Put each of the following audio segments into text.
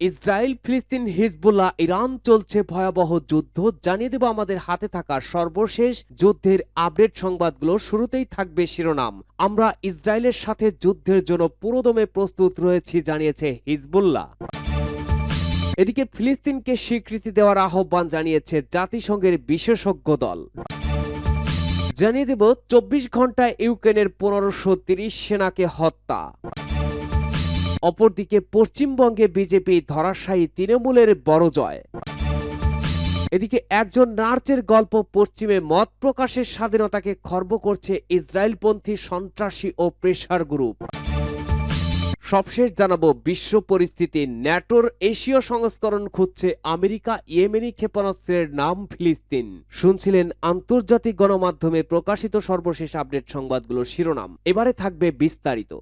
Israel, ফিলিস্তিন, Hezbollah, Iran চলছে ভয়াবহ যুদ্ধ। জানিয়ে দেব আমাদের হাতে থাকা সর্বশেষ যুদ্ধের আপডেট সংবাদগুলো। শুরুতেই থাকবে শিরোনাম। আমরা ইসরায়েলের সাথে যুদ্ধের জন্য পুরোদমে প্রস্তুত রয়েছি, জানিয়েছে হিজবুল্লাহ। এদিকে ফিলিস্তিনকে স্বীকৃতি দেওয়ার আহ্বান জানিয়েছে জাতিসংঘের বিশেষজ্ঞ দল। জানিয়ে দেব 24 ঘন্টায় ইউক্রেনের 1530 সেনাকে হত্যা। অপরদিকে পশ্চিমবঙ্গে বিজেপি ধরাশায়ী, তৃণমূলের বড় জয়। এদিকে একজন নার্সের গল্প, পশ্চিমে মত প্রকাশের স্বাধীনতাকে খর্ব করছে ইসরায়েলপন্থী সন্ত্রাসী ও প্রেসার গ্রুপ। সবশেষ জানাবো বিশ্ব পরিস্থিতি। ন্যাটোর এশীয় সংস্করণ খুঁজছে আমেরিকা, ইয়েমেনি ক্ষেপণাস্ত্রের নাম ফিলিস্তিন। শুনছিলেন আন্তর্জাতিক গণমাধ্যমে প্রকাশিত সর্বশেষ আপডেট সংবাদগুলোর শিরোনাম। এবারে থাকবে বিস্তারিত।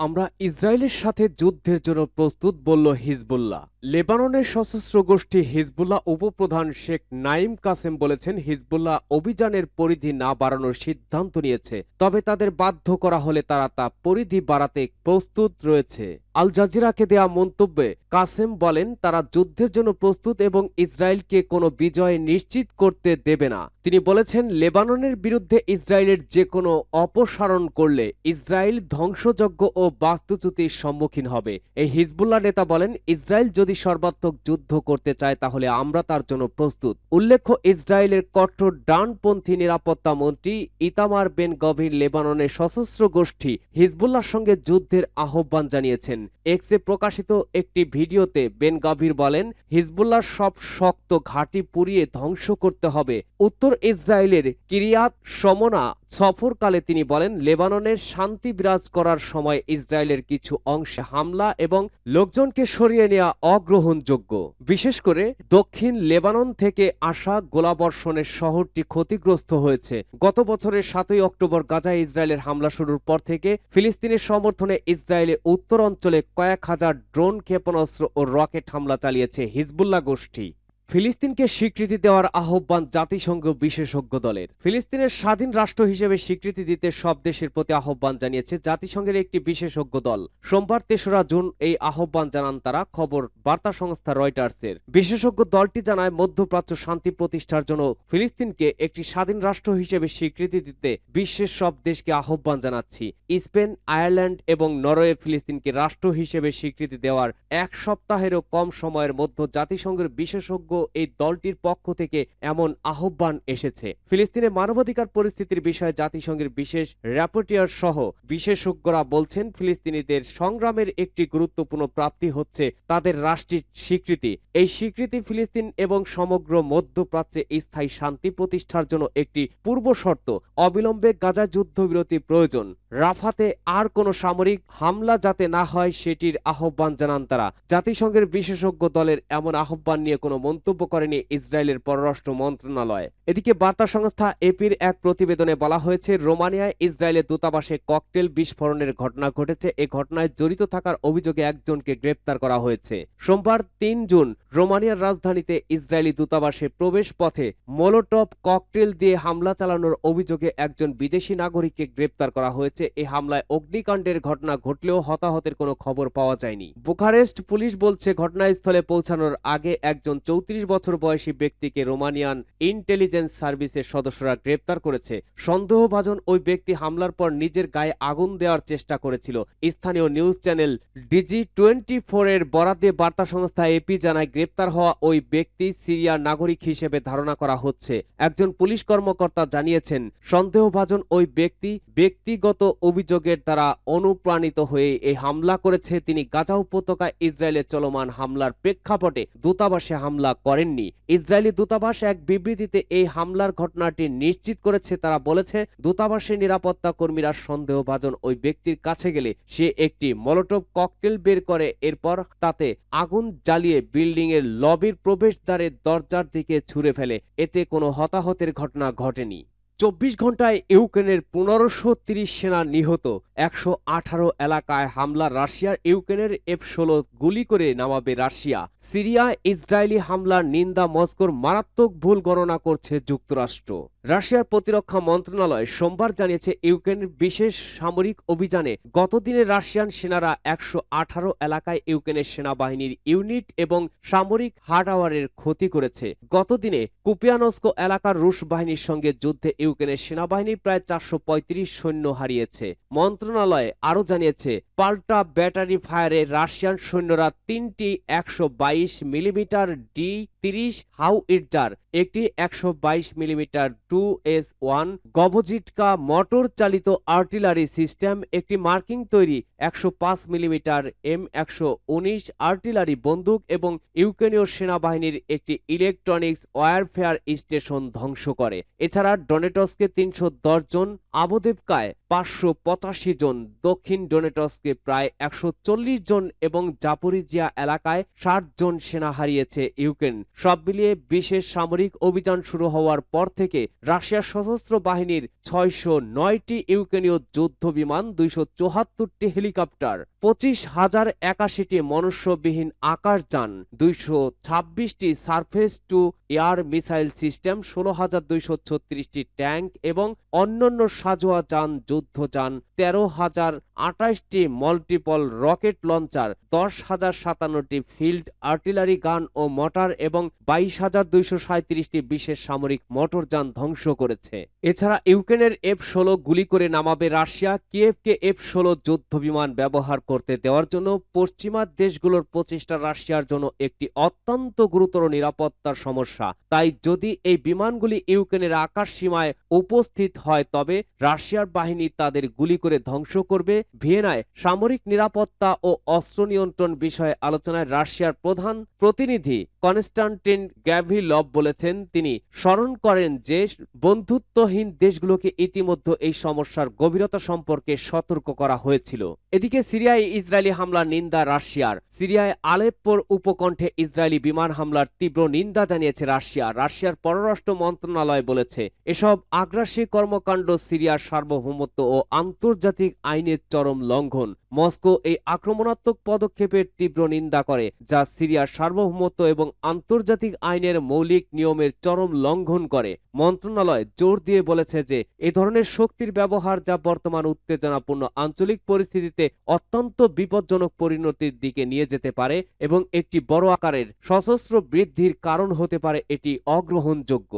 আমরা ইসরায়েলের সাথে যুদ্ধের জন্য প্রস্তুত, বলল হিজবুল্লাহ। লেবাননের সশস্ত্র গোষ্ঠী হিজবুল্লাহ উপপ্রধান শেখ নাইম কাসেম বলেছেন, হিজবুল্লাহ অভিযানের পরিধি না বাড়ানোর সিদ্ধান্ত নিয়েছে, তবে তাদের বাধ্য করা হলে তারা তা পরিধি বাড়াতে প্রস্তুত রয়েছে। আল জাজিরাকে দেয়া মন্তব্যে কাসেম বলেন, তারা যুদ্ধের জন্য প্রস্তুত এবং ইসরায়েলকে কোনো বিজয় নিশ্চিত করতে দেবে না। তিনি বলেছেন, লেবাননের বিরুদ্ধে ইসরায়েলের যে কোনো অপসারণ করলে ইসরায়েল ধ্বংসযজ্ঞ ও বাস্তুচ্যুতির সম্মুখীন হবে। এই হিজবুল্লাহ নেতা বলেন, ইসরায়েল যদি সর্বাত্মক যুদ্ধ করতে চায় তাহলে আমরা তার জন্য প্রস্তুত। উল্লেখ্য, ইসরায়েলের কট্টর ডানপন্থী নিরাপত্তা মন্ত্রী ইতামার বেন গভির লেবাননের সশস্ত্র গোষ্ঠী হিজবুল্লাহর সঙ্গে যুদ্ধের আহ্বান জানিয়েছেন। এক্সে প্রকাশিত একটি ভিডিওতে বেন গভির বলেন, হিজবুল্লাহর সব শক্ত ঘাঁটি পুড়িয়ে ধ্বংস করতে হবে। উত্তর ইসরায়েলের কিরিয়াত শমনা সফরকালে তিনি বলেন, লেবাননের শান্তি বিরাজ করার সময় ইসরায়েলের কিছু অংশে হামলা এবং লোকজনকে সরিয়ে নেওয়া অগ্রহণযোগ্য। বিশেষ করে দক্ষিণ লেবানন থেকে আসা গোলাবর্ষণের শহরটি ক্ষতিগ্রস্ত হয়েছে। গত বছরের 7 অক্টোবর গাজায় ইসরায়েলের হামলা শুরুর পর থেকে ফিলিস্তিনের সমর্থনে ইসরায়েলের উত্তর অঞ্চলে কয়েক হাজার ড্রোন, ক্ষেপণাস্ত্র ও রকেট হামলা চালিয়েছে হিজবুল্লাহ গোষ্ঠী। ফিলিস্তিনকে স্বীকৃতি দেওয়ার আহ্বান জাতিসংঘ বিশেষজ্ঞ দলের। ফিলিস্তিনের স্বাধীন রাষ্ট্র হিসেবে স্বীকৃতি দিতে সব দেশের প্রতি আহ্বান জানিয়েছে জাতিসংঘের একটি বিশেষজ্ঞ দল। সোমবার 3রা জুন এই আহ্বান জানান তারা, খবর বার্তা সংস্থা রয়টার্সের। বিশেষজ্ঞ দলটি জানায়, মধ্যপ্রাচ্য শান্তি প্রতিষ্ঠার জন্য ফিলিস্তিনকে একটি স্বাধীন রাষ্ট্র হিসেবে স্বীকৃতি দিতে বিশ্বের সব দেশকে আহ্বান জানাচ্ছি। স্পেন, আয়ারল্যান্ড এবং নরওয়ে ফিলিস্তিনকে রাষ্ট্র হিসেবে স্বীকৃতি দেওয়ার এক সপ্তাহেরও কম সময়ের মধ্যে জাতিসংঘের বিশেষজ্ঞ এই দলটির পক্ষ থেকে এমন আহ্বান এসেছে। ফিলিস্তিনের মানবাধিকার পরিস্থিতির বিষয়ে জাতিসংঘের বিশেষ র্যাপোর্টিয়ার সহ বিশেষজ্ঞরা বলছেন, ফিলিস্তিনিদের সংগ্রামের একটি গুরুত্বপূর্ণ প্রাপ্তি হচ্ছে তাদের রাষ্ট্রের স্বীকৃতি। এই স্বীকৃতি ফিলিস্তিন এবং সমগ্র মধ্যপ্রাচ্যে স্থায়ী শান্তি প্রতিষ্ঠার জন্য একটি পূর্ব শর্ত। অবিলম্বে গাজা যুদ্ধবিরতি প্রয়োজন। রাফাতে আর কোনো সামরিক হামলা যাতে না হয় সেটির আহ্বান জানান তারা। জাতিসংঘের বিশেষজ্ঞ দলের এমন আহ্বান নিয়ে কোনো মন্তব্য করেনি ইসরায়েলের পররাষ্ট্র মন্ত্রণালয়। এদিকে বার্তা সংস্থা এপির এক প্রতিবেদনে বলা হয়েছে, রোমানিয়ায় ইসরায়েলের দূতাবাসে ককটেল বিস্ফোরণের ঘটনা ঘটেছে। এ ঘটনায় জড়িত থাকার অভিযোগে একজনকে গ্রেপ্তার করা হয়েছে। সোমবার 3 জুন রোমানিয়ার রাজধানীতে ইসরায়েলি দূতাবাসে প্রবেশ পথে মোলোটভ ককটেল দিয়ে হামলা চালানোর অভিযোগে একজন বিদেশি নাগরিককে গ্রেপ্তার করা হয়েছে। এই হামলায় অগ্নিকাণ্ডের ঘটনা ঘটলেও হতাহতের কোনো খবর পাওয়া যায়নি। বুখারেস্ট পুলিশ বলছে, ঘটনাস্থলে পৌঁছানোর আগে একজন 34 বছর বয়সী ব্যক্তিকে রোমানিয়ান ইন্টেলিজেন্স সার্ভিসের সদস্যরা গ্রেপ্তার করেছে। সন্দেহভাজন ওই ব্যক্তি হামলার পর নিজের গায়ে আগুন দেওয়ার চেষ্টা করেছিল। স্থানীয় নিউজ চ্যানেল DG24 এর বরাত দিয়ে বার্তা সংস্থা এপি জানায়, গ্রেপ্তার হওয়া ওই ব্যক্তি সিরিয়ার নাগরিক হিসেবে ধারণা করা হচ্ছে। একজন পুলিশ কর্মকর্তা জানিয়েছেন, সন্দেহভাজন ওই ব্যক্তি ব্যক্তিগত অভিযোগের দ্বারা অনুপ্রাণিত হয়ে এই হামলা করেছে। তিনি গাজা উপত্যকায় ইসরায়েলের চলমান হামলার প্রেক্ষাপটে দূতাবাসে হামলা করেননি। ইসরায়েলি দূতাবাস এক বিবৃতিতে এই হামলার ঘটনাটি নিশ্চিত করেছে। তারা বলেছে, দূতাবাসের নিরাপত্তা কর্মীরা সন্দেহভাজন ওই ব্যক্তির কাছে গেলে সে একটি মোলোটভ ককটেল বের করে, এরপর তাতে আগুন জ্বালিয়ে বিল্ডিং এর লবির প্রবেশদ্বারের দরজার দিকে ছুঁড়ে ফেলে। এতে কোনো হতাহতের ঘটনা ঘটেনি। 24 ঘন্টায় ইউক্রেনের 1530 সেনা নিহত, 118 এলাকায় হামলা রাশিয়ার, ইউক্রেনের F-16 গুলি করে নামাবে রাশিয়া। সিরিয়া ইসরায়েলি হামলার নিন্দা, মস্কোর মারাত্মক ভুল গণনা করছে যুক্তরাষ্ট্র। রাশিয়ার প্রতিরক্ষা মন্ত্রণালয় সোমবার জানিয়েছে, ইউক্রেনের বিশেষ সামরিক অভিযানে গতদিনে রাশিয়ান সেনারা 118 এলাকায় ইউক্রেনের সেনাবাহিনীর ইউনিট এবং সামরিক হার্ডওয়্যারের ক্ষতি করেছে। গতদিনে কুপিয়ানস্ক এলাকার রুশ বাহিনীর সঙ্গে যুদ্ধে ইউক্রেনের সেনাবাহিনী প্রায় 435 সৈন্য হারিয়েছে। মন্ত্রণালয় আরও জানিয়েছে, পাল্টা ব্যাটারি ফায়ারে রাশিয়ান সৈন্যরা 3টি 122 মিলিমিটার D-30 হাউইটজার, একটি 122 মিলিমিটার 2S1 গভজিটকা মোটর চালিত আর্টিলারি সিস্টেম, একটি মার্কিং তৈরি 105 মিলিমিটার M119 আর্টিলারি বন্দুক এবং ইউক্রেনীয় সেনাবাহিনীর একটি ইলেকট্রনিক্স ওয়ারফেয়ার স্টেশন ধ্বংস করে। এছাড়া ডনেটস্কে 310 জন, আবদেভকায় 585 জন, দক্ষিণ ডনেটস্কে প্রায় 140 জন এবং জাপোরিজিয়া এলাকায় 60 জন সেনা হারিয়েছে ইউক্রেন। সব মিলিয়ে বিশেষ সামরিক অভিযান শুরু হওয়ার পর থেকে রাশিয়ার সশস্ত্র বাহিনীর 609টি ইউক্রেনীয় যুদ্ধ বিমান, 274টি হেলিকপ্টার, 25,081টি মনুষ্যবিহীন আকাশযান, 226টি surface to air missile system, 16,236টি ট্যাঙ্ক এবং অন্যান্য সাঁজোয়া যান, যুদ্ধযান, 13,028টি মাল্টিপল রকেট লঞ্চার, 10,057টি ফিল্ড আর্টিলারি গান ও মোটর এবং 22,237টি বিশেষ সামরিক মোটরযান ধ্বংস করেছে। এছাড়া ইউক্রেনের F-16 গুলি করে নামাবে রাশিয়া। কিয়েভকে F-16 যুদ্ধ বিমান ব্যবহার করতে দেওয়ার জন্য পশ্চিমা দেশগুলোর প্রচেষ্টা রাশিয়ার জন্য একটি অত্যন্ত গুরুতর নিরাপত্তার সমস্যা। তাই যদি এই বিমানগুলি ইউক্রেনের আকাশ সীমায় উপস্থিত হয় তবে রাশিয়ার বাহিনী তাদের গুলি করে ধ্বংস করবে। ভিয়েনায় সামরিক নিরাপত্তা ও অস্ত্র নিয়ন্ত্রণ বিষয়ে আলোচনায় রাশিয়ার প্রধান প্রতিনিধি কনস্টান্টিন গ্যাভিলভ বলেছেন, তিনি স্মরণ করেন যে বন্ধুত্বহীন দেশগুলোকে ইতিমধ্যে এই সমস্যার গভীরতা সম্পর্কে সতর্ক করা হয়েছিল। এদিকে সিরিয়ায় ইসরায়েলি হামলার নিন্দা রাশিয়ার। সিরিয়ায় আলেপ্পোর উপকণ্ঠে ইসরায়েলি বিমান হামলার তীব্র নিন্দা জানিয়েছে রাশিয়া। রাশিয়ার পররাষ্ট্র মন্ত্রণালয় বলেছে, এসব আগ্রাসী কর্মকাণ্ড সিরিয়ার সার্বভৌমত্ব ও আন্তর্জাতিক আইনের চরম লঙ্ঘন। মস্কো এই আক্রমণাত্মক পদক্ষেপের তীব্র নিন্দা করে, যা সিরিয়ার সার্বভৌমত্ব এবং আন্তর্জাতিক আইনের মৌলিক নিয়মের চরম লঙ্ঘন করে। মন্ত্রণালয় জোর দিয়ে বলেছে যে এ ধরনের শক্তির ব্যবহার, যা বর্তমান উত্তেজনাপূর্ণ আঞ্চলিক পরিস্থিতিতে অত্যন্ত বিপজ্জনক পরিণতির দিকে নিয়ে যেতে পারে এবং একটি বড় আকারের সশস্ত্র বৃদ্ধির কারণ হতে পারে, এটি অগ্রহণযোগ্য।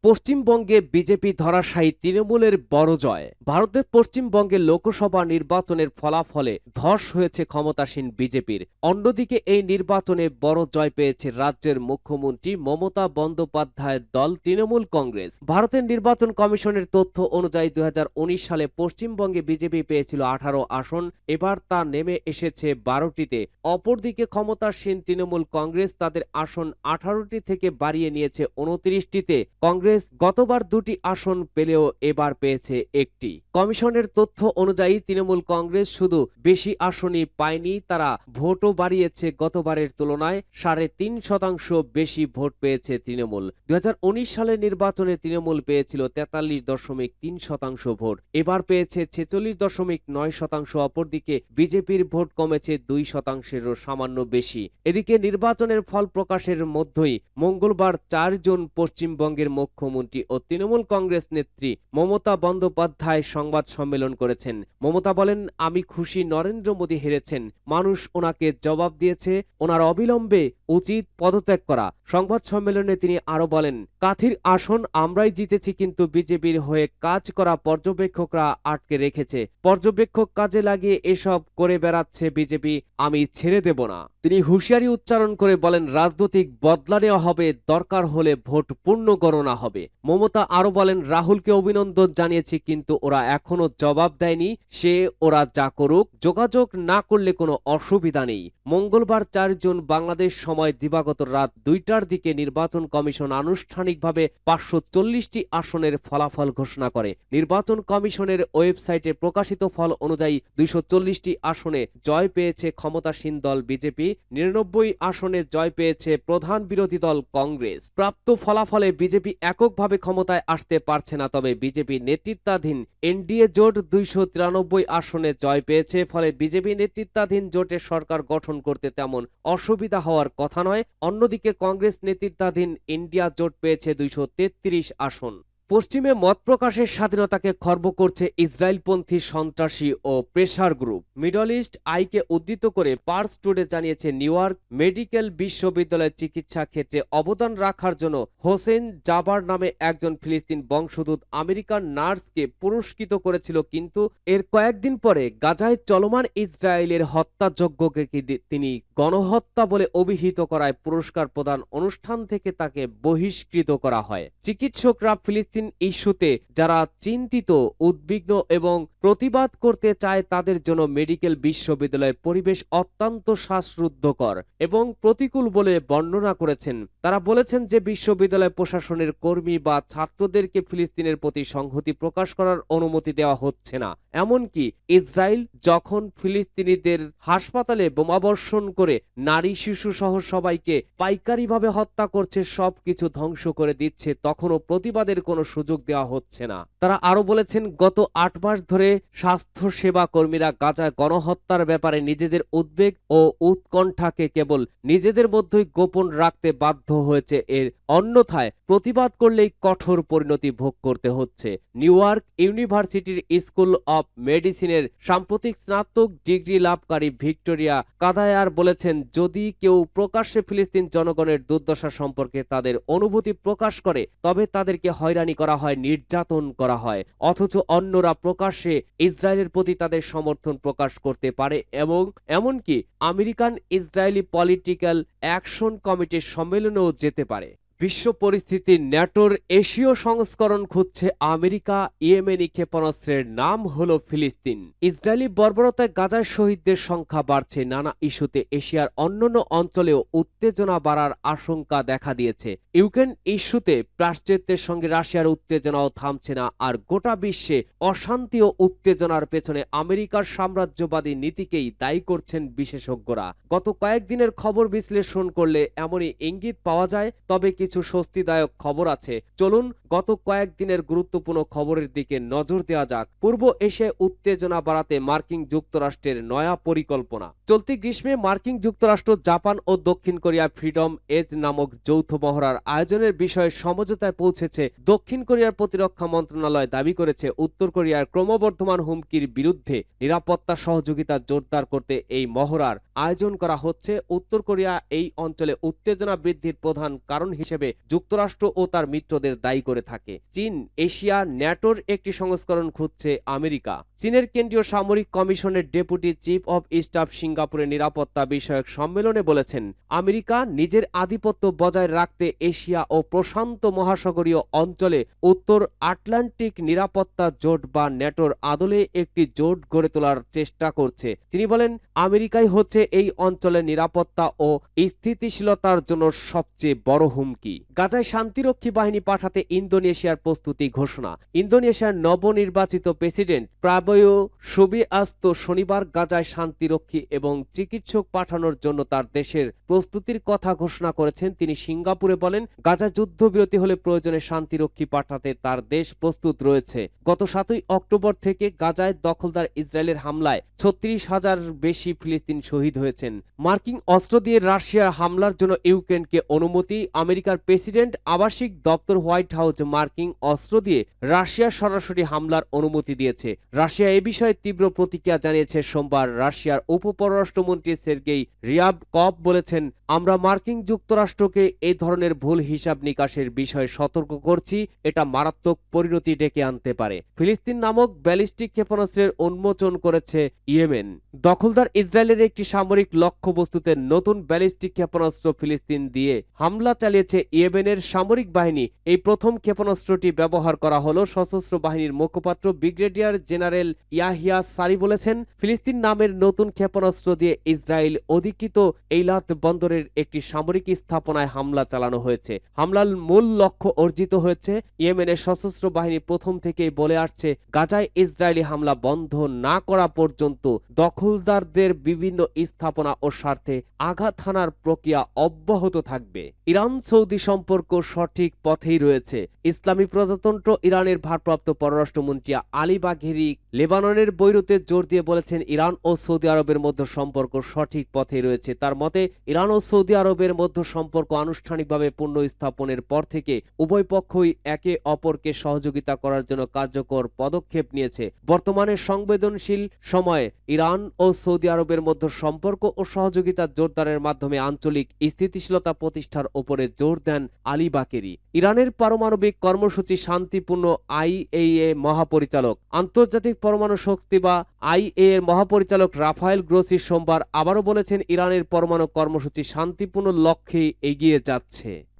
পশ্চিমবঙ্গে বিজেপি ধরাশায়ী, তৃণমূলের বড় জয়। ভারতের পশ্চিমবঙ্গের লোকসভা নির্বাচনের ফলাফলে ধস হয়েছে ক্ষমতাসীন বিজেপির। অন্যদিকে এই নির্বাচনে বড় জয় পেয়েছে রাজ্যের মুখ্যমন্ত্রী মমতা বন্দ্যোপাধ্যায়ের দল তৃণমূল কংগ্রেস। ভারতের নির্বাচন কমিশনের তথ্য অনুযায়ী 2019 সালে পশ্চিমবঙ্গে বিজেপি পেয়েছিল 18 আসন, এবার তা নেমে এসেছে 12টিতে। অপরদিকে ক্ষমতাসীন তৃণমূল কংগ্রেস তাদের আসন 18টি থেকে বাড়িয়ে নিয়েছে 29টিতে। কংগ্রেস গতবার 2টি আসন পেলেও এবার পেয়েছে 1টি। কমিশনের তথ্য অনুযায়ী তৃণমূল কংগ্রেস শুধু বেশি আসনই পায়নি, তারা ভোটও বাড়িয়েছে। গতবারের তুলনায় 3.5% বেশি ভোট পেয়েছে তৃণমূল। 2019 সালের নির্বাচনে তৃণমূল পেয়েছিল 43.3% ভোট, এবার পেয়েছে 46.9%। অপরদিকে বিজেপির ভোট কমেছে 2%-এরও সামান্য বেশি। এদিকে নির্বাচনের ফল প্রকাশের মধ্যেই মঙ্গলবার 4 জুন পশ্চিমবঙ্গের মুখ্যমন্ত্রী ও তৃণমূল কংগ্রেস নেত্রী মমতা বন্দ্যোপাধ্যায় সংবাদ সম্মেলন করেছেন। মমতা বলেন, আমি খুশি নরেন্দ্র মোদী হেরেছেন, মানুষ ওনাকে জবাব দিয়েছে, ওনার অবিলম্বে উচিত পদত্যাগ করা। সংবাদ সম্মেলনে তিনি আরো বলেন, কাথির আসন আমরাই জিতেছি, কিন্তু বিজেপির হয়ে কাজ করা পর্যবেক্ষকরা আটকে রেখেছে। পর্যবেক্ষক কাজে লাগিয়ে এসব করে বেড়াচ্ছে বিজেপি, আমি ছেড়ে দেব না। তিনি হুঁশিয়ারি উচ্চারণ করে বলেন, রাজনৈতিক বদলা নেওয়া হবে, দরকার হলে ভোট পূর্ণ গণনা হবে। মমতা আরো বলেন, রাহুলকে অভিনন্দন জানিয়েছি, কিন্তু ওরা এখনো জবাব দেয়নি, সে ওরা যা করুক, যোগাযোগ না করলে কোনো অসুবিধা নেই। মঙ্গলবার 4 জুন বাংলাদেশ সময় দিবাগত রাত 2টার ঘণ্টার দিকে নির্বাচন কমিশন আনুষ্ঠানিকভাবে 540টি আসনের ফলাফল ঘোষণা করে। নির্বাচন কমিশনের ওয়েবসাইটে প্রকাশিত ফল অনুযায়ী 240টি আসনে জয় পেয়েছে ক্ষমতাসীন দল বিজেপি, 99 আসনে জয় পেয়েছে প্রধান বিরোধী দল কংগ্রেস। প্রাপ্ত ফলাফলে বিজেপি এককভাবে ক্ষমতায় আসতে পারছে না, তবে বিজেপি নেতৃত্বাধীন এনডিএ জোট 293 আসনে জয় পেয়েছে। ফলে বিজেপি নেতৃত্বাধীন জোটের সরকার গঠন করতে তেমন অসুবিধা হওয়ার কথা নয়। অন্যদিকে কংগ্রেস নেতৃত্বাধীন ইন্ডিয়া জোট পেয়েছে 233 আসন। পশ্চিমে মত প্রকাশের স্বাধীনতাকে খর্ব করছে ইসরায়েলপন্থী সন্ত্রাসী ও প্রেসার গ্রুপ। মিডল ইস্ট আইকে উদ্ধৃত করে পার্স টুডে জানিয়েছে, নিউ ইয়র্ক মেডিকেল বিশ্ববিদ্যালয়ের চিকিৎসা ক্ষেত্রে অবদান রাখার জন্য হোসেন জাবার নামে একজন ফিলিস্তিন বংশোদ্ভূত আমেরিকান নার্সকে পুরস্কৃত করেছিল, কিন্তু এর কয়েকদিন পরে গাজায় চলমান ইসরায়েলের হত্যাযজ্ঞকে তিনি গণহত্যা বলে অভিহিত করায় পুরস্কার প্রদান অনুষ্ঠান থেকে তাকে বহিষ্কৃত করা হয়। চিকিৎসকরা ফিলিস্তিন ইস্যুতে যারা চিন্তিত, উদ্বিগ্ন এবং প্রতিবাদ করতে চায় তাদের জন্য মেডিকেল বিশ্ববিদ্যালয়ের পরিবেশ অত্যন্ত শ্বাসরুদ্ধকর এবং প্রতিকূল বলে বর্ণনা করেছেন। তারা বলেছেন যে বিশ্ববিদ্যালয় প্রশাসনের কর্মী বা ছাত্রদেরকে ফিলিস্তিনের প্রতি সংহতি প্রকাশ করার অনুমতি দেওয়া হচ্ছে না। এমনকি ইসরায়েল যখন ফিলিস্তিনিদের হাসপাতালে বোমাবর্ষণ করে নারী শিশু সহ সবাইকে পাইকারিভাবে হত্যা করছে, সবকিছু ধ্বংস করে দিচ্ছে, তখনও প্রতিবাদের কোনো সুযোগ দেওয়া হচ্ছে না। তারা আরো বলেছেন, গত 8 মাস ধরে স্বাস্থ্য সেবা কর্মীরা গাজায় গণহত্যার ব্যাপারে নিজেদের উদ্বেগ ও উৎকণ্ঠাকে কেবল নিজেদের মধ্যেই গোপন রাখতে বাধ্য হয়েছে। এর অন্যথায় প্রতিবাদ করলেই কঠোর পরিণতি ভোগ করতে হচ্ছে। নিউ ইয়র্ক ইউনিভার্সিটির স্কুল অব মেডিসিনের সাম্প্রতিক স্নাতক ডিগ্রি লাভকারী ভিক্টোরিয়া কাদায়ার বলেছেন, যদি কেউ প্রকাশ্যে ফিলিস্তিন জনগণের দুর্দশা সম্পর্কে তাদের অনুভূতি প্রকাশ করে তবে তাদেরকে হয়রানি করা হয়, নির্যাতন করা হয়, অথচ অন্যরা প্রকাশ্যে ইসরায়েলের প্রতি তাদের সমর্থন প্রকাশ করতে পারে এবং এমনকি আমেরিকান ইসরায়েলি পলিটিক্যাল অ্যাকশন কমিটির সম্মেলনেও যেতে পারে। বিশ্ব পরিস্থিতির ন্যাটোর এশীয় সংস্করণ খুঁজছে আমেরিকা। ইয়েমেনি ক্ষেপণাস্ত্রের নাম হলো ফিলিস্তিন। ইসরায়েলি বর্বরতায় গাজায় শহীদদের সংখ্যা বাড়ছে। নানা ইস্যুতে এশিয়ার অন্যান্য অঞ্চলেও উত্তেজনা বাড়ার আশঙ্কা দেখা দিয়েছে। ইউক্রেন ইস্যুতে প্রাশ্চাত্যের সঙ্গে রাশিয়ার উত্তেজনাও থামছে না। আর গোটা বিশ্বে অশান্তি ও উত্তেজনার পেছনে আমেরিকার সাম্রাজ্যবাদী নীতিকেই দায়ী করছেন বিশেষজ্ঞরা। গত কয়েকদিনের খবর বিশ্লেষণ করলে এমনই ইঙ্গিত পাওয়া যায়। তবে কিছু স্বস্তিদায়ক খবর আছে। চলুন গত কয়েকদিনের গুরুত্বপূর্ণ খবরের দিকে নজর দেওয়া যাক। পূর্ব এশিয়ায় উত্তেজনা বাড়াতে মার্কিন যুক্তরাষ্ট্রের নয়া পরিকল্পনা। চলতি গ্রীষ্মে মার্কিন যুক্তরাষ্ট্র, জাপান ও দক্ষিণ কোরিয়া ফ্রিডম এজ নামক যৌথ মহড়ার আয়োজনের বিষয়ে সমঝোতায় পৌঁছেছে। দক্ষিণ কোরিয়ার প্রতিরক্ষা মন্ত্রণালয় দাবি করেছে, উত্তর কোরিয়ার ক্রমবর্ধমান হুমকির বিরুদ্ধে নিরাপত্তা সহযোগিতা জোরদার করতে এই মহড়ার আয়োজন করা হচ্ছে। উত্তর কোরিয়া এই অঞ্চলে উত্তেজনা বৃদ্ধির প্রধান কারণ হিসেবে যুক্তরাষ্ট্র ও তার মিত্রদের দায়ী করে থাকে। চীন এশিয়া ন্যাটোর একটি সংস্করণ খুঁজছে আমেরিকা। চীনের কেন্দ্রীয় সামরিক কমিশনের ডেপুটি চিফ অব স্টাফ সিঙ্গাপুরের নিরাপত্তা বিষয়ক সম্মেলনে বলেছেন, আমেরিকা নিজের আধিপত্য বজায় রাখতে এশিয়া ও প্রশান্ত মহাসাগরীয় অঞ্চলে উত্তর আটলান্টিক নিরাপত্তা জোট বা ন্যাটোর আদলে একটি জোট গড়ে তোলার চেষ্টা করছে। তিনি বলেন, আমেরিকাই হচ্ছে এই অঞ্চলের নিরাপত্তা ও স্থিতিশীলতার জন্য সবচেয়ে বড় হুমকি। গাজায় শান্তিরক্ষী বাহিনী পাঠাতে ইন্দোনেশিয়ার প্রস্তুতি ঘোষণা। ইন্দোনেশিয়ার নবনির্বাচিত প্রেসিডেন্ট প্রাবয়ো সুবিয়াস্তো শনিবার গাজায় শান্তিরক্ষী এবং চিকিৎসক পাঠানোর জন্য তার দেশের প্রস্তুতির কথা ঘোষণা করেছেন। তিনি সিঙ্গাপুরে বলেন, গাজা যুদ্ধবিরতি হলে প্রয়োজনে শান্তিরক্ষী পাঠাতে তার দেশ প্রস্তুত রয়েছে। গত 7 অক্টোবর থেকে গাজায় দখলদার ইসরায়েলের হামলায় 36,000 বেশি ফিলিস্তিন শহীদ হয়েছেন। মার্কিন অস্ত্র দিয়ে রাশিয়ার হামলার জন্য ইউক্রেনকে অনুমতি। আমেরিকার প্রেসিডেন্ট আবাসিক দপ্তর হোয়াইট হাউস মার্কিন অস্ত্র দিয়ে রাশিয়ার সরাসরি হামলার অনুমতি দিয়েছে। রাশিয়া এ বিষয়ে তীব্র প্রতিক্রিয়া জানিয়েছে। সোমবার রাশিয়ার উপপররাষ্ট্রমন্ত্রী সের্গেই রিয়াবকভ বলেছেন, আমরা মার্কিন যুক্তরাষ্ট্রকে এই ধরনের ভুল হিসাব নিকাশের বিষয়ে সতর্ক করছি। এটা মারাত্মক পরিণতি ডেকে আনতে পারে। ফিলিস্তিন নামক ব্যালিস্টিক ক্ষেপণাস্ত্রের উন্মোচন করেছে ইয়েমেন। দখলদার ইসরায়েলের একটি সামরিক লক্ষ্যবস্তুতে নতুন ব্যালিস্টিক ক্ষেপণাস্ত্র ফিলিস্তিন দিয়ে হামলা চালিয়েছে ইয়েমেনের সামরিক বাহিনী এই প্রথম ক্ষেপণাস্ত্রটি ব্যবহার করা হলো। সশস্ত্র বাহিনীর মুখপাত্র ব্রিগেডিয়ার জেনারেল ইয়াহিয়া সারি বলেছেন, ফিলিস্তিন নামের নতুন ক্ষেপণাস্ত্র দিয়ে ইসরায়েল অধিকৃত এইলাত বন্দরের একটি সামরিক স্থাপনায় হামলা চালানো হয়েছে। হামলার মূল লক্ষ্য অর্জিত হয়েছে। ইয়েমেনের সশস্ত্র বাহিনী প্রথম থেকেই বলে আসছে, গাজায় ইসরায়েলি হামলা বন্ধ না করা পর্যন্ত দখলদারদের বিভিন্ন স্থাপনা ও স্বার্থে আঘাত হানার প্রক্রিয়া অব্যাহত থাকবে। ইরান সৌদি সম্পর্ক সঠিক পথেই রয়েছে। ইসলামী প্রজাতন্ত্র ইরানের ভারপ্রাপ্ত পররাষ্ট্রমন্ত্রী আলী বাঘেরি লেবাননের বৈরুতে জোর দিয়ে বলেছেন, ইরান ও সৌদি আরবের মধ্যে সম্পর্ক সঠিক পথে রয়েছে। তার মতে, ইরান ও সৌদি আরবের মধ্যে সম্পর্ক আনুষ্ঠানিকভাবে পুনঃস্থাপনের পর থেকে উভয় পক্ষই একে অপরকে সহযোগিতা করার জন্য কার্যকর পদক্ষেপ নিয়েছে। বর্তমানে সংবেদনশীল সময়ে ইরান ও সৌদি আরবের মধ্যে সম্পর্ক ও সহযোগিতা জোরদারের মাধ্যমে আঞ্চলিক স্থিতিশীলতা প্রতিষ্ঠার উপরে জোর দেন আলী বাকেরি। ইরানের পারমাণবিক কর্মসূচি শান্তিপূর্ণ আইএইএ মহাপরিচালক, আন্তর্জাতিক পরমাণু শক্তি বা আইএ এর মহাপরিচালক রাফায়েল গ্রোসি সোমবার আবারও বলেছেন, ইরানের পরমাণু কর্মসূচি শান্তিপূর্ণ লক্ষ্যে এগিয়ে যাচ্ছে।